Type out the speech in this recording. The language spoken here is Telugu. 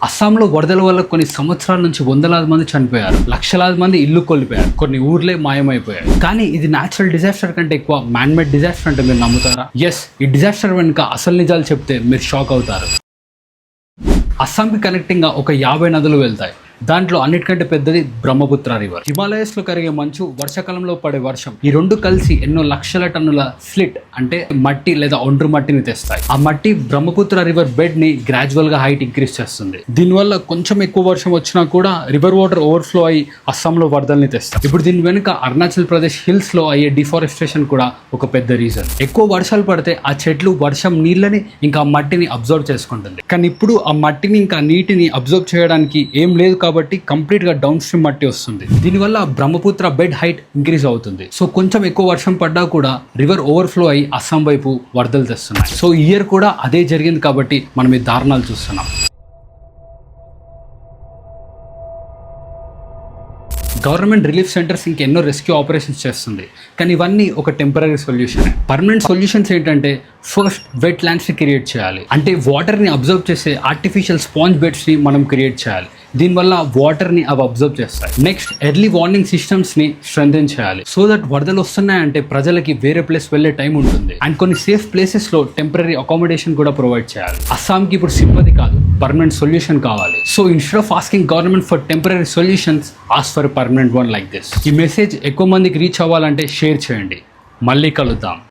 అస్సాంలో వరదల వల్ల కొన్ని సంవత్సరాల నుంచి వందలాది మంది చనిపోయారు, లక్షలాది మంది ఇల్లు కోల్పోయారు, కొన్ని ఊర్లే మాయమైపోయాయి. కానీ ఇది న్యాచురల్ డిజాస్టర్ కంటే ఎక్కువ మ్యాన్ మేడ్ డిజాస్టర్ అంటే మీరు నమ్ముతారా? ఎస్, ఈ డిజాస్టర్ వెనుక అసలు నిజాలు చెప్తే మీరు షాక్ అవుతారు. అస్సాంకి కనెక్టింగ్ గా ఒక 50 నదులు వెళ్తాయి. దాంట్లో అన్నిటికంటే పెద్దది బ్రహ్మపుత్ర రివర్. హిమాలయస్ లో కరిగే మంచు, వర్షాకాలంలో పడే వర్షం, ఈ రెండు కలిసి ఎన్నో లక్షల టన్నుల స్లిట్ అంటే మట్టి లేదా ఒండ్రు మట్టిని తెస్తాయి. ఆ మట్టి బ్రహ్మపుత్ర రివర్ బెడ్ ని గ్రాడ్యువల్ గా హైట్ ఇంక్రీజ్ చేస్తుంది. దీనివల్ల కొంచెం ఎక్కువ వర్షం వచ్చినా కూడా రివర్ వాటర్ ఓవర్ఫ్లో అయ్యి అస్సాంలో వరదల్ని తెస్తాయి. ఇప్పుడు దీని వెనుక అరుణాచల్ ప్రదేశ్ హిల్స్ లో అయ్యే డిఫారెస్టేషన్ కూడా ఒక పెద్ద రీజన్. ఎక్కువ వర్షాలు పడితే ఆ చెట్లు వర్షం నీళ్ళని ఇంకా మట్టిని అబ్జర్వ్ చేసుకుంటుంది. కానీ ఇప్పుడు ఆ మట్టిని ఇంకా నీటిని అబ్జర్వ్ చేయడానికి ఏం లేదు కాబట్టి కంప్లీట్ గా డౌన్ స్ట్రీమ్ మట్టి వస్తుంది. దీనివల్ల బ్రహ్మపుత్ర బెడ్ హైట్ ఇంక్రీజ్ అవుతుంది. సో కొంచెం ఎక్కువ వర్షం పడ్డా కూడా రివర్ ఓవర్ఫ్లో అయ్యి అస్సాం వైపు వరదలు తెస్తున్నాయి. సో ఈ ఇయర్ కూడా అదే జరిగింది కాబట్టి మనం ఈ దారుణాలు చూస్తున్నాం. గవర్నమెంట్ రిలీఫ్ సెంటర్స్ ఇంకెన్నో రెస్క్యూ ఆపరేషన్స్ చేస్తుంది, కానీ ఇవన్నీ ఒక టెంపరీ సొల్యూషన్. పర్మనెంట్ సొల్యూషన్స్ ఏంటంటే ఫస్ట్ వెట్ ల్యాండ్స్ని క్రియేట్ చేయాలి. అంటే వాటర్ని అబ్జర్వ్ చేసే ఆర్టిఫిషియల్ స్పాంజ్ బెడ్స్ని మనం క్రియేట్ చేయాలి. దీనివల్ల వాటర్ని అవి అబ్జర్వ్ చేస్తాయి. నెక్స్ట్ ఎర్లీ వార్నింగ్ సిస్టమ్స్ని స్ట్రెంథెన్ చేయాలి, సో దట్ వరదలు వస్తున్నాయంటే ప్రజలకి వేరే ప్లేస్ వెళ్ళే టైం ఉంటుంది. అండ్ కొన్ని సేఫ్ ప్లేసెస్లో టెంపరీ అకామిడేషన్ కూడా ప్రొవైడ్ చేయాలి. అస్సాంకి ఇప్పుడు సింపతి కాదు, పర్మనెంట్ సొల్యూషన్ కావాలి. So instead of asking government for temporary solutions, ask for permanent one like this. ఈ మెసేజ్ ఎక్కువ మందికి రీచ్ అవ్వాలంటే షేర్ చేయండి. మళ్ళీ కలుద్దాం.